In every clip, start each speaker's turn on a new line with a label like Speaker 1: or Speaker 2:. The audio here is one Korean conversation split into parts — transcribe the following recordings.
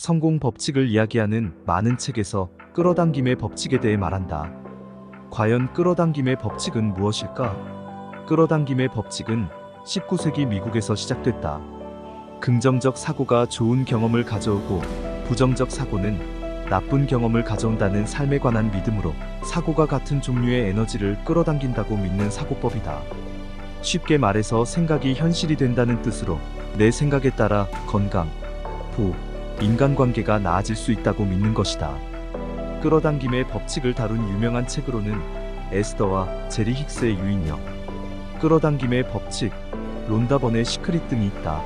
Speaker 1: 성공 법칙을 이야기하는 많은 책에서 끌어당김의 법칙에 대해 말한다. 과연 끌어당김의 법칙은 무엇일까? 끌어당김의 법칙은 19세기 미국에서 시작됐다. 긍정적 사고가 좋은 경험을 가져오고 부정적 사고는 나쁜 경험을 가져온다는 삶에 관한 믿음으로 사고가 같은 종류의 에너지를 끌어당긴다고 믿는 사고법이다. 쉽게 말해서 생각이 현실이 된다는 뜻으로 내 생각에 따라 건강, 부, 인간관계가 나아질 수 있다고 믿는 것이다. 끌어당김의 법칙을 다룬 유명한 책으로는 에스더와 제리 힉스의 유인력, 끌어당김의 법칙, 론다 번의 시크릿 등이 있다.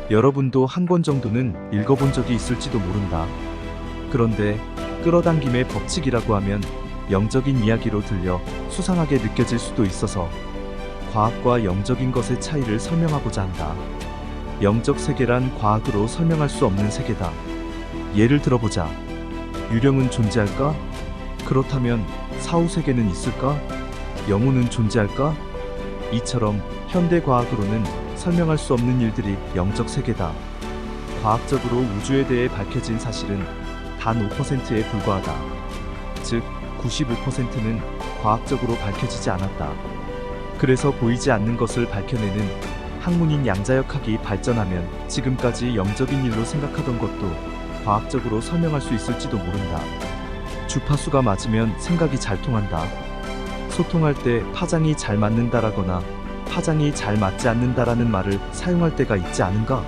Speaker 1: 여러분도 한 권 정도는 읽어본 적이 있을지도 모른다. 그런데 끌어당김의 법칙이라고 하면 영적인 이야기로 들려 수상하게 느껴질 수도 있어서 과학과 영적인 것의 차이를 설명하고자 한다. 영적 세계란 과학으로 설명할 수 없는 세계다. 예를 들어보자. 유령은 존재할까? 그렇다면 사후 세계는 있을까? 영혼은 존재할까? 이처럼 현대 과학으로는 설명할 수 없는 일들이 영적 세계다. 과학적으로 우주에 대해 밝혀진 사실은 단 5%에 불과하다. 즉 95%는 과학적으로 밝혀지지 않았다. 그래서 보이지 않는 것을 밝혀내는 학문인 양자역학이 발전하면 지금까지 영적인 일로 생각하던 것도 과학적으로 설명할 수 있을지도 모른다. 주파수가 맞으면 생각이 잘 통한다. 소통할 때 파장이 잘 맞는다라거나 파장이 잘 맞지 않는다라는 말을 사용할 때가 있지 않은가?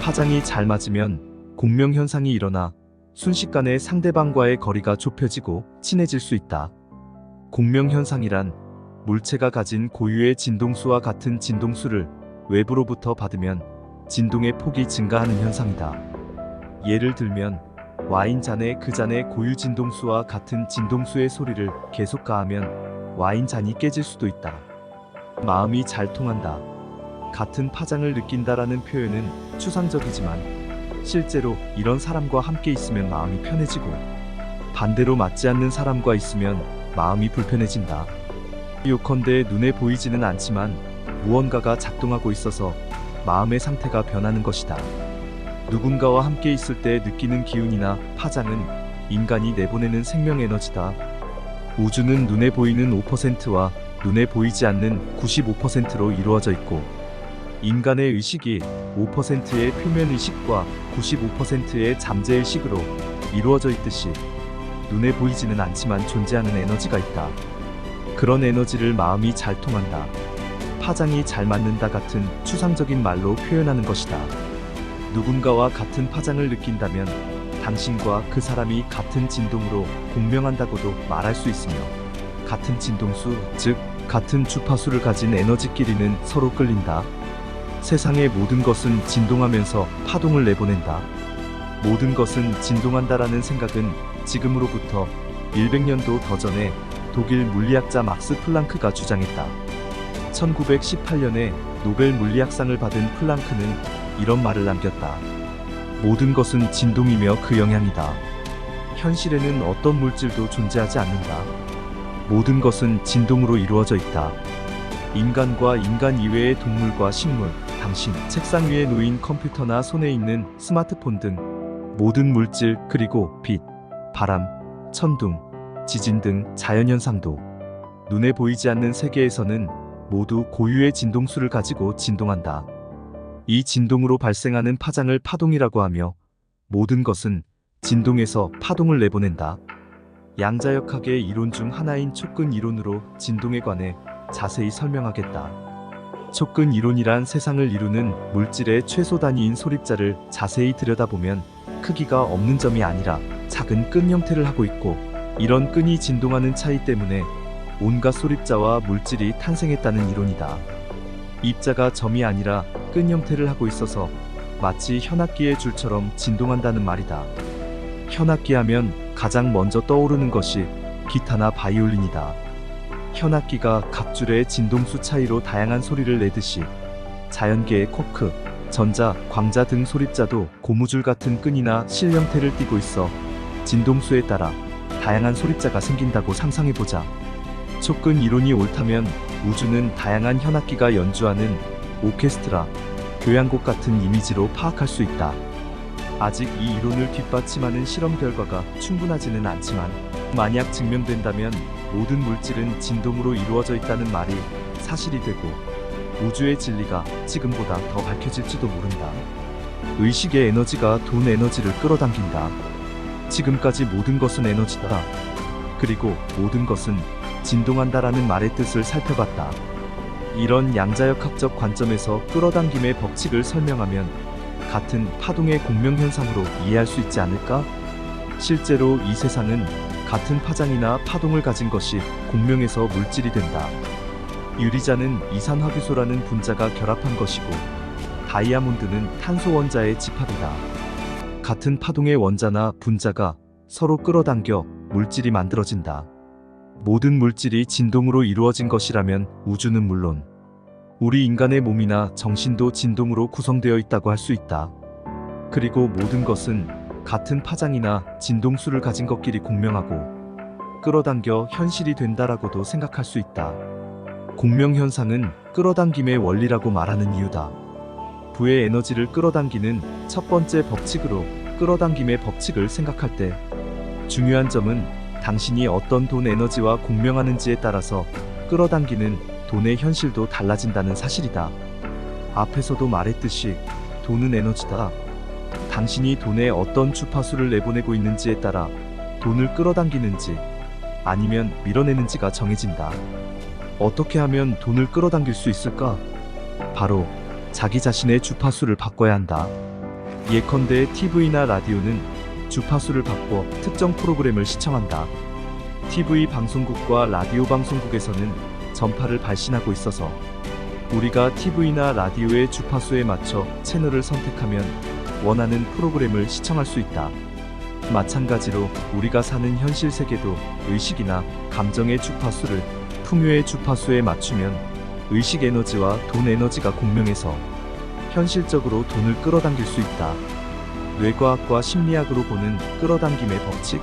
Speaker 1: 파장이 잘 맞으면 공명현상이 일어나 순식간에 상대방과의 거리가 좁혀지고 친해질 수 있다. 공명현상이란 물체가 가진 고유의 진동수와 같은 진동수를 외부로부터 받으면 진동의 폭이 증가하는 현상이다. 예를 들면 와인잔에 그 잔의 고유 진동수와 같은 진동수의 소리를 계속 가하면 와인잔이 깨질 수도 있다. 마음이 잘 통한다. 같은 파장을 느낀다라는 표현은 추상적이지만 실제로 이런 사람과 함께 있으면 마음이 편해지고 반대로 맞지 않는 사람과 있으면 마음이 불편해진다. 요컨대 눈에 보이지는 않지만 무언가가 작동하고 있어서 마음의 상태가 변하는 것이다. 누군가와 함께 있을 때 느끼는 기운이나 파장은 인간이 내보내는 생명 에너지다. 우주는 눈에 보이는 5%와 눈에 보이지 않는 95%로 이루어져 있고 인간의 의식이 5%의 표면의식과 95%의 잠재의식으로 이루어져 있듯이 눈에 보이지는 않지만 존재하는 에너지가 있다. 그런 에너지를 마음이 잘 통한다. 파장이 잘 맞는다 같은 추상적인 말로 표현하는 것이다. 누군가와 같은 파장을 느낀다면 당신과 그 사람이 같은 진동으로 공명한다고도 말할 수 있으며 같은 진동수, 즉 같은 주파수를 가진 에너지끼리는 서로 끌린다. 세상의 모든 것은 진동하면서 파동을 내보낸다. 모든 것은 진동한다라는 생각은 지금으로부터 100년도 더 전에 독일 물리학자 막스 플랑크가 주장했다. 1918년에 노벨 물리학상을 받은 플랑크는 이런 말을 남겼다. 모든 것은 진동이며 그 영향이다. 현실에는 어떤 물질도 존재하지 않는다. 모든 것은 진동으로 이루어져 있다. 인간과 인간 이외의 동물과 식물, 당신 책상 위에 놓인 컴퓨터나 손에 있는 스마트폰 등 모든 물질 그리고 빛, 바람, 천둥, 지진 등 자연현상도 눈에 보이지 않는 세계에서는 모두 고유의 진동수를 가지고 진동한다. 이 진동으로 발생하는 파장을 파동이라고 하며 모든 것은 진동에서 파동을 내보낸다. 양자역학의 이론 중 하나인 촉근 이론으로 진동에 관해 자세히 설명하겠다. 촉근 이론이란 세상을 이루는 물질의 최소 단위인 소립자를 자세히 들여다보면 크기가 없는 점이 아니라 작은 끈 형태를 하고 있고 이런 끈이 진동하는 차이 때문에 온갖 소립자와 물질이 탄생했다는 이론이다. 입자가 점이 아니라 끈 형태를 하고 있어서 마치 현악기의 줄처럼 진동한다는 말이다. 현악기 하면 가장 먼저 떠오르는 것이 기타나 바이올린이다. 현악기가 각 줄의 진동수 차이로 다양한 소리를 내듯이 자연계의 쿼크, 전자, 광자 등 소립자도 고무줄 같은 끈이나 실 형태를 띠고 있어 진동수에 따라 다양한 소립자가 생긴다고 상상해보자. 촉근 이론이 옳다면 우주는 다양한 현악기가 연주하는 오케스트라, 교향곡 같은 이미지로 파악할 수 있다. 아직 이 이론을 뒷받침하는 실험 결과가 충분하지는 않지만, 만약 증명된다면 모든 물질은 진동으로 이루어져 있다는 말이 사실이 되고 우주의 진리가 지금보다 더 밝혀질지도 모른다. 의식의 에너지가 돈 에너지를 끌어당긴다. 지금까지 모든 것은 에너지다. 그리고 모든 것은 진동한다라는 말의 뜻을 살펴봤다. 이런 양자역학적 관점에서 끌어당김의 법칙을 설명하면 같은 파동의 공명현상으로 이해할 수 있지 않을까? 실제로 이 세상은 같은 파장이나 파동을 가진 것이 공명에서 물질이 된다. 유리자는 이산화규소라는 분자가 결합한 것이고, 다이아몬드는 탄소 원자의 집합이다. 같은 파동의 원자나 분자가 서로 끌어당겨 물질이 만들어진다. 모든 물질이 진동으로 이루어진 것이라면 우주는 물론 우리 인간의 몸이나 정신도 진동으로 구성되어 있다고 할 수 있다. 그리고 모든 것은 같은 파장이나 진동수를 가진 것끼리 공명하고 끌어당겨 현실이 된다라고도 생각할 수 있다. 공명현상은 끌어당김의 원리라고 말하는 이유다. 부의 에너지를 끌어당기는 첫 번째 법칙으로 끌어당김의 법칙을 생각할 때 중요한 점은 당신이 어떤 돈 에너지와 공명하는지에 따라서 끌어당기는 돈의 현실도 달라진다는 사실이다. 앞에서도 말했듯이 돈은 에너지다. 당신이 돈에 어떤 주파수를 내보내고 있는지에 따라 돈을 끌어당기는지 아니면 밀어내는지가 정해진다. 어떻게 하면 돈을 끌어당길 수 있을까? 바로 자기 자신의 주파수를 바꿔야 한다. 예컨대 TV나 라디오는 주파수를 바꿔 특정 프로그램을 시청한다. TV 방송국과 라디오 방송국에서는 전파를 발신하고 있어서 우리가 TV나 라디오의 주파수에 맞춰 채널을 선택하면 원하는 프로그램을 시청할 수 있다. 마찬가지로 우리가 사는 현실 세계도 의식이나 감정의 주파수를 풍요의 주파수에 맞추면 의식 에너지와 돈 에너지가 공명해서 현실적으로 돈을 끌어당길 수 있다. 뇌과학과 심리학으로 보는 끌어당김의 법칙.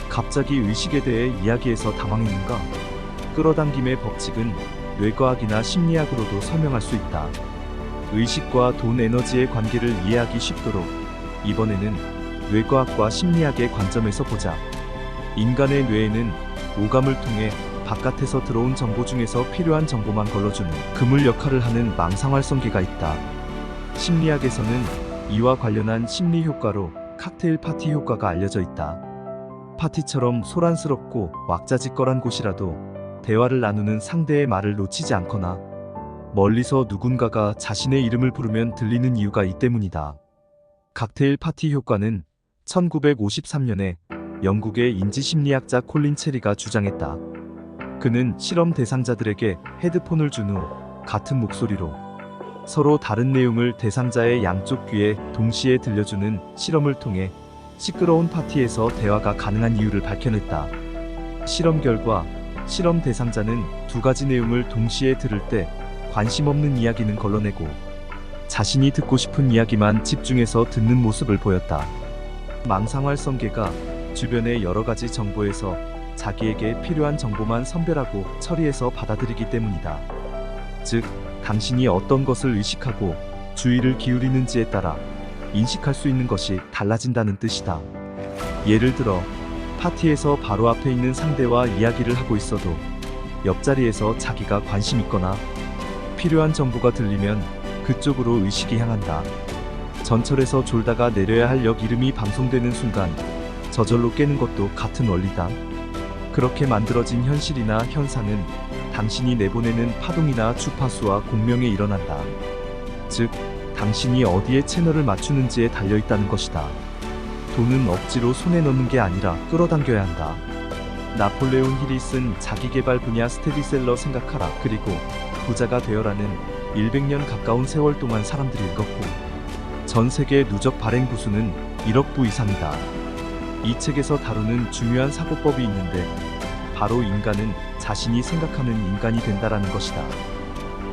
Speaker 1: 갑자기 의식에 대해 이야기해서 당황했는가? 끌어당김의 법칙은 뇌과학이나 심리학으로도 설명할 수 있다. 의식과 돈 에너지의 관계를 이해하기 쉽도록 이번에는 뇌과학과 심리학의 관점에서 보자. 인간의 뇌에는 오감을 통해 바깥에서 들어온 정보 중에서 필요한 정보만 걸러주는 그물 역할을 하는 망상활성계가 있다. 심리학에서는 이와 관련한 심리 효과로 칵테일 파티 효과가 알려져 있다. 파티처럼 소란스럽고 왁자지껄한 곳이라도 대화를 나누는 상대의 말을 놓치지 않거나 멀리서 누군가가 자신의 이름을 부르면 들리는 이유가 이 때문이다. 칵테일 파티 효과는 1953년에 영국의 인지심리학자 콜린 체리가 주장했다. 그는 실험 대상자들에게 헤드폰을 준 후 같은 목소리로 서로 다른 내용을 대상자의 양쪽 귀에 동시에 들려주는 실험을 통해 시끄러운 파티에서 대화가 가능한 이유를 밝혀냈다. 실험 결과 실험 대상자는 두 가지 내용을 동시에 들을 때 관심 없는 이야기는 걸러내고 자신이 듣고 싶은 이야기만 집중해서 듣는 모습을 보였다. 망상활성계가 주변의 여러 가지 정보에서 자기에게 필요한 정보만 선별하고 처리해서 받아들이기 때문이다. 즉, 당신이 어떤 것을 의식하고 주의를 기울이는지에 따라 인식할 수 있는 것이 달라진다는 뜻이다. 예를 들어, 파티에서 바로 앞에 있는 상대와 이야기를 하고 있어도 옆자리에서 자기가 관심 있거나 필요한 정보가 들리면 그쪽으로 의식이 향한다. 전철에서 졸다가 내려야 할 역 이름이 방송되는 순간 저절로 깨는 것도 같은 원리다. 그렇게 만들어진 현실이나 현상은 당신이 내보내는 파동이나 주파수와 공명에 일어난다. 즉, 당신이 어디에 채널을 맞추는지에 달려있다는 것이다. 돈은 억지로 손에 넣는 게 아니라 끌어당겨야 한다. 나폴레온 힐이 쓴 자기개발 분야 스테디셀러 생각하라 그리고 부자가 되어라는 100년 가까운 세월 동안 사람들이 읽었고 전 세계 누적 발행 부수는 1억 부 이상이다. 이 책에서 다루는 중요한 사고법이 있는데 바로 인간은 자신이 생각하는 인간이 된다라는 것이다.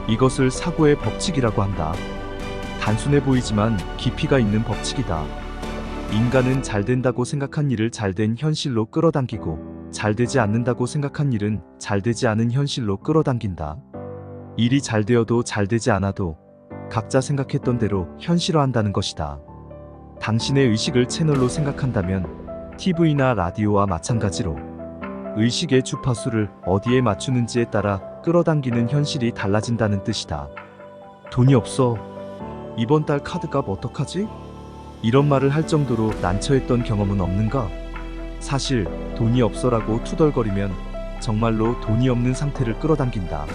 Speaker 1: 이것을 사고의 법칙이라고 한다. 단순해 보이지만 깊이가 있는 법칙이다. 인간은 잘 된다고 생각한 일을 잘된 현실로 끌어당기고 잘 되지 않는다고 생각한 일은 잘 되지 않은 현실로 끌어당긴다. 일이 잘 되어도 잘 되지 않아도 각자 생각했던 대로 현실화한다는 것이다. 당신의 의식을 채널로 생각한다면 TV나 라디오와 마찬가지로 의식의 주파수를 어디에 맞추는지에 따라 끌어당기는 현실이 달라진다는 뜻이다. 돈이 없어. 이번 달 카드값 어떡하지? 이런 말을 할 정도로 난처했던 경험은 없는가? 사실 돈이 없어라고 투덜거리면 정말로 돈이 없는 상태를 끌어당긴다.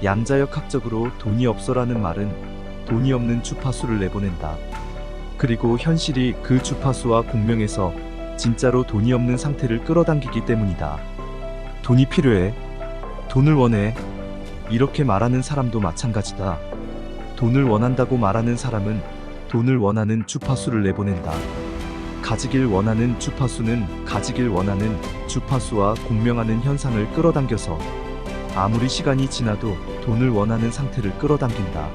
Speaker 1: 양자역학적으로 돈이 없어라는 말은 돈이 없는 주파수를 내보낸다. 그리고 현실이 그 주파수와 공명해서 진짜로 돈이 없는 상태를 끌어당기기 때문이다. 돈이 필요해. 돈을 원해. 이렇게 말하는 사람도 마찬가지다. 돈을 원한다고 말하는 사람은 돈을 원하는 주파수를 내보낸다. 가지길 원하는 주파수는 가지길 원하는 주파수와 공명하는 현상을 끌어당겨서 아무리 시간이 지나도 돈을 원하는 상태를 끌어당긴다.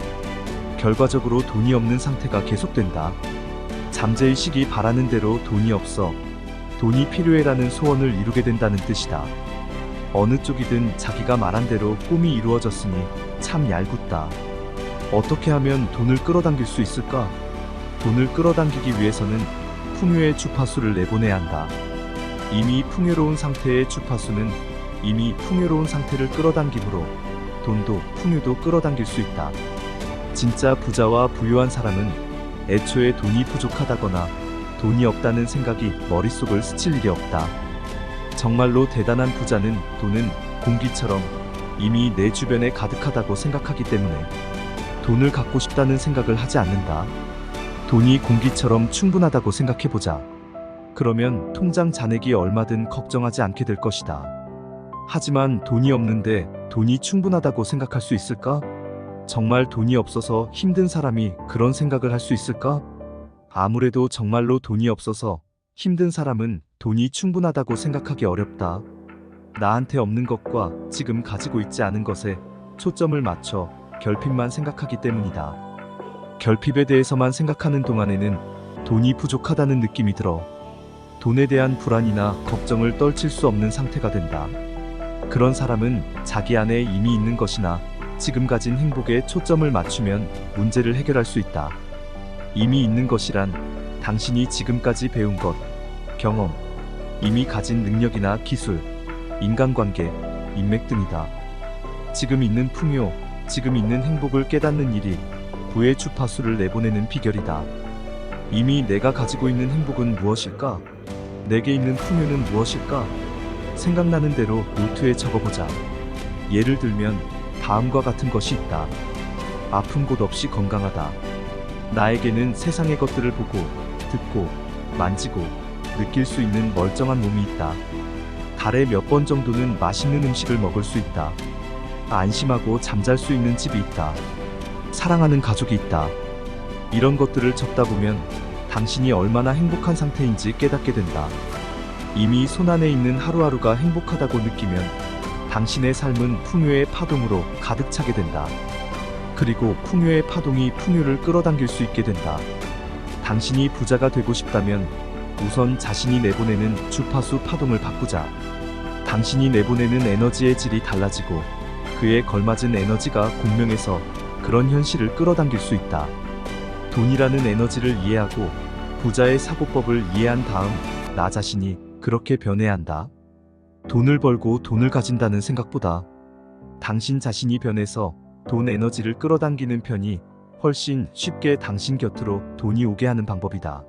Speaker 1: 결과적으로 돈이 없는 상태가 계속된다. 잠재의식이 바라는 대로 돈이 없어, 돈이 필요해라는 소원을 이루게 된다는 뜻이다. 어느 쪽이든 자기가 말한 대로 꿈이 이루어졌으니 참 얄궂다. 어떻게 하면 돈을 끌어당길 수 있을까? 돈을 끌어당기기 위해서는 풍요의 주파수를 내보내야 한다. 이미 풍요로운 상태의 주파수는 이미 풍요로운 상태를 끌어당기므로 돈도 풍요도 끌어당길 수 있다. 진짜 부자와 부유한 사람은 애초에 돈이 부족하다거나 돈이 없다는 생각이 머릿속을 스칠 일이 없다. 정말로 대단한 부자는 돈은 공기처럼 이미 내 주변에 가득하다고 생각하기 때문에 돈을 갖고 싶다는 생각을 하지 않는다. 돈이 공기처럼 충분하다고 생각해보자. 그러면 통장 잔액이 얼마든 걱정하지 않게 될 것이다. 하지만 돈이 없는데 돈이 충분하다고 생각할 수 있을까? 정말 돈이 없어서 힘든 사람이 그런 생각을 할 수 있을까? 아무래도 정말로 돈이 없어서 힘든 사람은 돈이 충분하다고 생각하기 어렵다. 나한테 없는 것과 지금 가지고 있지 않은 것에 초점을 맞춰 결핍만 생각하기 때문이다. 결핍에 대해서만 생각하는 동안에는 돈이 부족하다는 느낌이 들어 돈에 대한 불안이나 걱정을 떨칠 수 없는 상태가 된다. 그런 사람은 자기 안에 이미 있는 것이나 지금 가진 행복에 초점을 맞추면 문제를 해결할 수 있다. 이미 있는 것이란 당신이 지금까지 배운 것, 경험, 이미 가진 능력이나 기술, 인간관계, 인맥 등이다. 지금 있는 풍요, 지금 있는 행복을 깨닫는 일이 부의 주파수를 내보내는 비결이다. 이미 내가 가지고 있는 행복은 무엇일까? 내게 있는 풍요는 무엇일까? 생각나는 대로 노트에 적어보자. 예를 들면 다음과 같은 것이 있다. 아픈 곳 없이 건강하다. 나에게는 세상의 것들을 보고, 듣고, 만지고, 느낄 수 있는 멀쩡한 몸이 있다. 달에 몇 번 정도는 맛있는 음식을 먹을 수 있다. 안심하고 잠잘 수 있는 집이 있다. 사랑하는 가족이 있다. 이런 것들을 적다 보면 당신이 얼마나 행복한 상태인지 깨닫게 된다. 이미 손안에 있는 하루하루가 행복하다고 느끼면 당신의 삶은 풍요의 파동으로 가득 차게 된다. 그리고 풍요의 파동이 풍요를 끌어당길 수 있게 된다. 당신이 부자가 되고 싶다면 우선 자신이 내보내는 주파수 파동을 바꾸자. 당신이 내보내는 에너지의 질이 달라지고 그에 걸맞은 에너지가 공명해서 그런 현실을 끌어당길 수 있다. 돈이라는 에너지를 이해하고 부자의 사고법을 이해한 다음 나 자신이 그렇게 변해야 한다. 돈을 벌고 돈을 가진다는 생각보다 당신 자신이 변해서 돈 에너지를 끌어당기는 편이 훨씬 쉽게 당신 곁으로 돈이 오게 하는 방법이다.